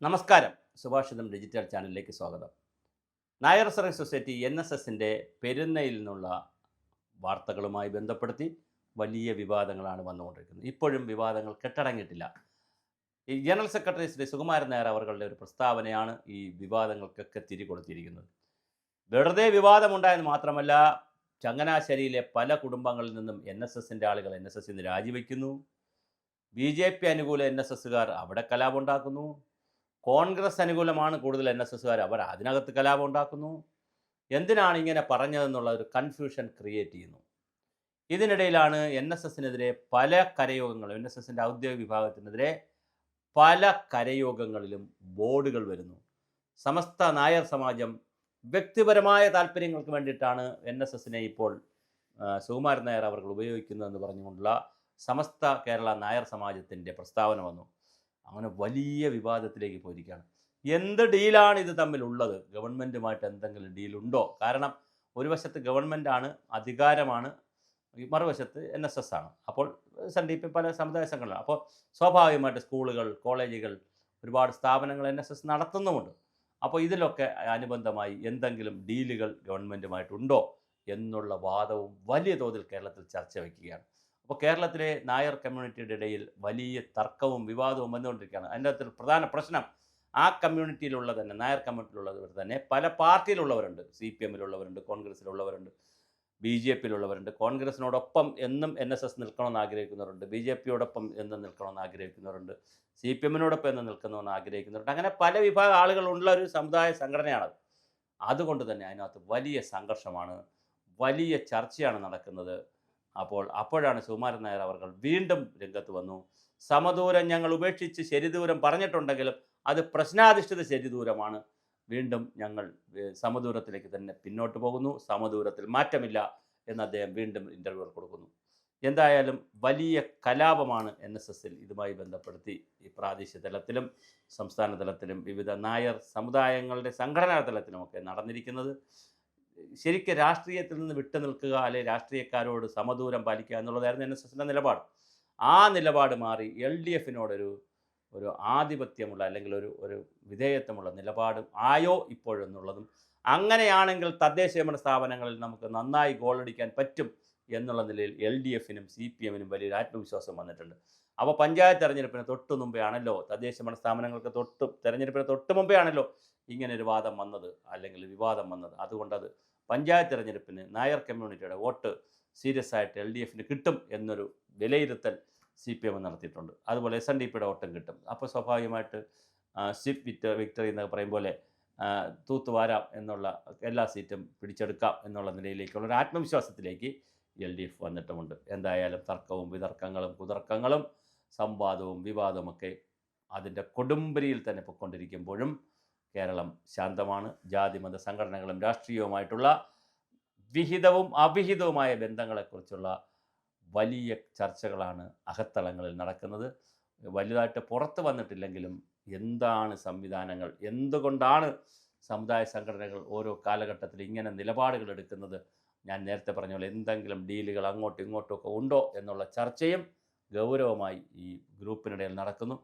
നമസ്കാരം. സുഭാഷിതം ഡിജിറ്റൽ ചാനലിലേക്ക് സ്വാഗതം. നായർ സർവീസ് സൊസൈറ്റി NSSൻ്റെ പെരുന്നയിൽ നിന്നുള്ള വാർത്തകളുമായി ബന്ധപ്പെടുത്തി വലിയ വിവാദങ്ങളാണ് വന്നുകൊണ്ടിരിക്കുന്നത്. ഇപ്പോഴും വിവാദങ്ങൾ കെട്ടടങ്ങിയിട്ടില്ല. ഈ ജനറൽ സെക്രട്ടറി ശ്രീ സുകുമാരൻ നായർ അവരുടെ ഒരു പ്രസ്താവനയാണ് ഈ വിവാദങ്ങൾക്കൊക്കെ തിരികൊളുത്തിയിരിക്കുന്നത്. വെറുതെ വിവാദമുണ്ടായെന്ന് മാത്രമല്ല, ചങ്ങനാശ്ശേരിയിലെ പല കുടുംബങ്ങളിൽ നിന്നും NSSൻ്റെ ആളുകൾ NSSൽ നിന്ന് രാജിവെക്കുന്നു. BJP അനുകൂല NSSകാർ അവിടെ കലാപമുണ്ടാക്കുന്നു. കോൺഗ്രസ് അനുകൂലമാണ് കൂടുതൽ NSSകാർ, അവർ അതിനകത്ത് കലാപം ഉണ്ടാക്കുന്നു. എന്തിനാണ് ഇങ്ങനെ പറഞ്ഞതെന്നുള്ള ഒരു കൺഫ്യൂഷൻ ക്രിയേറ്റ് ചെയ്യുന്നു. ഇതിനിടയിലാണ് NSSനെതിരെ പല കരയോഗങ്ങളും, NSSൻ്റെ ഔദ്യോഗിക വിഭാഗത്തിനെതിരെ പല കരയോഗങ്ങളിലും ബോർഡുകൾ വരുന്നു. സമസ്ത നായർ സമാജം വ്യക്തിപരമായ താല്പര്യങ്ങൾക്ക് വേണ്ടിയിട്ടാണ് NSSനെ ഇപ്പോൾ സുകുമാരൻ നായർ അവർ ഉപയോഗിക്കുന്നതെന്ന് പറഞ്ഞുകൊണ്ടുള്ള സമസ്ത കേരള നായർ സമാജത്തിൻ്റെ പ്രസ്താവന വന്നു. അങ്ങനെ വലിയ വിവാദത്തിലേക്ക് പോയിരിക്കുകയാണ്. എന്ത് ഡീലാണ് ഇത് തമ്മിലുള്ളത്? ഗവൺമെൻറ്റുമായിട്ട് എന്തെങ്കിലും ഡീലുണ്ടോ? കാരണം ഒരു വശത്ത് ഗവൺമെൻറ്റാണ്, അധികാരമാണ്, മറുവശത്ത് NSS ആണ്. അപ്പോൾ SNDP പല സമുദായ സംഘടനകളാണ്. അപ്പോൾ സ്വാഭാവികമായിട്ട് സ്കൂളുകൾ, കോളേജുകൾ, ഒരുപാട് സ്ഥാപനങ്ങൾ NSS നടത്തുന്നുമുണ്ട്. അപ്പോൾ ഇതിലൊക്കെ അനുബന്ധമായി എന്തെങ്കിലും ഡീലുകൾ ഗവൺമെൻറ്റുമായിട്ടുണ്ടോ എന്നുള്ള വാദവും വലിയ തോതിൽ കേരളത്തിൽ ചർച്ച വയ്ക്കുകയാണ്. അപ്പോൾ കേരളത്തിലെ നായർ കമ്മ്യൂണിറ്റിയുടെ ഇടയിൽ വലിയ തർക്കവും വിവാദവും വന്നുകൊണ്ടിരിക്കുകയാണ്. അതിൻ്റെ അകത്തൊരു പ്രധാന പ്രശ്നം, ആ കമ്മ്യൂണിറ്റിയിലുള്ള തന്നെ, നായർ കമ്മ്യൂണിറ്റിയിലുള്ളവർ തന്നെ പല പാർട്ടിയിലുള്ളവരുണ്ട്. CPMലുള്ളവരുണ്ട്, കോൺഗ്രസ്സിലുള്ളവരുണ്ട്, BJPയിലുള്ളവരുണ്ട്. കോൺഗ്രസിനോടൊപ്പം എന്നും NSS നിൽക്കണമെന്ന് ആഗ്രഹിക്കുന്നവരുണ്ട്, BJPയോടൊപ്പം എന്നും നിൽക്കണമെന്ന് ആഗ്രഹിക്കുന്നവരുണ്ട്, CPMനോടൊപ്പം എന്നും നിൽക്കണമെന്ന് ആഗ്രഹിക്കുന്നവരുണ്ട്. അങ്ങനെ പല വിഭാഗം ആളുകളുള്ള ഒരു സമുദായ സംഘടനയാണത്. അതുകൊണ്ട് തന്നെ അതിനകത്ത് വലിയ സംഘർഷമാണ്, വലിയ ചർച്ചയാണ് നടക്കുന്നത്. അപ്പോഴാണ് സുകുമാരൻ നായർ അവർ വീണ്ടും രംഗത്ത് വന്നു. സമദൂരം ഞങ്ങൾ ഉപേക്ഷിച്ച് ശരിദൂരം പറഞ്ഞിട്ടുണ്ടെങ്കിലും അത് പ്രശ്നാധിഷ്ഠിത ശരിദൂരമാണ്. വീണ്ടും ഞങ്ങൾ സമദൂരത്തിലേക്ക് തന്നെ പിന്നോട്ട് പോകുന്നു, സമദൂരത്തിൽ മാറ്റമില്ല എന്ന് അദ്ദേഹം വീണ്ടും ഇൻ്റർവ്യൂകൾ കൊടുക്കുന്നു. എന്തായാലും വലിയ കലാപമാണ് NSSൽ ഇതുമായി ബന്ധപ്പെടുത്തി ഈ പ്രാദേശിക തലത്തിലും സംസ്ഥാന തലത്തിലും വിവിധ നായർ സമുദായങ്ങളുടെ സംഘടനാ തലത്തിലുമൊക്കെ നടന്നിരിക്കുന്നത്. ശരിക്കും രാഷ്ട്രീയത്തിൽ നിന്ന് വിട്ടു നിൽക്കുക, അല്ലെങ്കിൽ രാഷ്ട്രീയക്കാരോട് സമദൂരം പാലിക്കുക എന്നുള്ളതായിരുന്നു NSSൻ്റെ നിലപാട്. ആ നിലപാട് മാറി LDFനോടൊരു ആധിപത്യമുള്ള അല്ലെങ്കിൽ ഒരു വിധേയത്വമുള്ള നിലപാട് ആയോ ഇപ്പോഴെന്നുള്ളതും, അങ്ങനെയാണെങ്കിൽ തദ്ദേശഭരണ സ്ഥാപനങ്ങളിൽ നമുക്ക് നന്നായി ഗോളടിക്കാൻ പറ്റും എന്നുള്ള നിലയിൽ LDFനും CPMനും വലിയൊരു ആത്മവിശ്വാസം വന്നിട്ടുണ്ട്. അപ്പോൾ പഞ്ചായത്ത് തെരഞ്ഞെടുപ്പിന് തൊട്ട് മുമ്പേ ആണല്ലോ, തദ്ദേശഭരണ സ്ഥാപനങ്ങൾക്ക് തെരഞ്ഞെടുപ്പിന് തൊട്ട് മുമ്പേ ആണല്ലോ ഇങ്ങനൊരു വാദം വന്നത്, അല്ലെങ്കിൽ വിവാദം വന്നത്. അതുകൊണ്ടത് പഞ്ചായത്ത് തെരഞ്ഞെടുപ്പിന് നായർ കമ്മ്യൂണിറ്റിയുടെ വോട്ട് സീരിയസ് ആയിട്ട് LDFന് കിട്ടും എന്നൊരു വിലയിരുത്തൽ CPM നടത്തിയിട്ടുണ്ട്. അതുപോലെ SNDPയുടെ വോട്ടും കിട്ടും. അപ്പോൾ സ്വാഭാവികമായിട്ട് വിക്ടറി എന്നൊക്കെ പറയും പോലെ തൂത്തുവാരാം എന്നുള്ള, എല്ലാ സീറ്റും പിടിച്ചെടുക്കാം എന്നുള്ള നിലയിലേക്കുള്ള ഒരു ആത്മവിശ്വാസത്തിലേക്ക് LDF വന്നിട്ടുമുണ്ട്. എന്തായാലും തർക്കവും വിതർക്കങ്ങളും കുതർക്കങ്ങളും സംവാദവും വിവാദവുമൊക്കെ അതിൻ്റെ കൊടുമ്പിരിയിൽ തന്നെ പൊയ്ക്കൊണ്ടിരിക്കുമ്പോഴും കേരളം ശാന്തമാണ്. ജാതിമത സംഘടനകളും രാഷ്ട്രീയവുമായിട്ടുള്ള വിഹിതവും അവിഹിതവുമായ ബന്ധങ്ങളെക്കുറിച്ചുള്ള വലിയ ചർച്ചകളാണ് അകത്തളങ്ങളിൽ നടക്കുന്നത്. വലുതായിട്ട് പുറത്ത് വന്നിട്ടില്ലെങ്കിലും എന്താണ് സംവിധാനങ്ങൾ, എന്തുകൊണ്ടാണ് സമുദായ സംഘടനകൾ ഓരോ കാലഘട്ടത്തിൽ ഇങ്ങനെ നിലപാടുകൾ എടുക്കുന്നത്, ഞാൻ നേരത്തെ പറഞ്ഞ പോലെ എന്തെങ്കിലും ഡീലുകൾ അങ്ങോട്ടും ഇങ്ങോട്ടും ഒക്കെ ഉണ്ടോ എന്നുള്ള ചർച്ചയും ഗൗരവമായി ഈ ഗ്രൂപ്പിനിടയിൽ നടക്കുന്നു.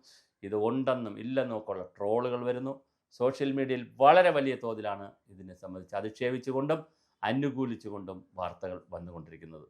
ഇത് ഉണ്ടെന്നും ഇല്ലെന്നും ഒക്കെ ഉള്ള ട്രോളുകൾ വരുന്നു. സോഷ്യൽ മീഡിയയിൽ വളരെ വലിയ തോതിലാണ് ഇതിനെ സംബന്ധിച്ച് അധിക്ഷേപിച്ചുകൊണ്ടും അനുകൂലിച്ചുകൊണ്ടും വാർത്തകൾ വന്നുകൊണ്ടിരിക്കുന്നത്.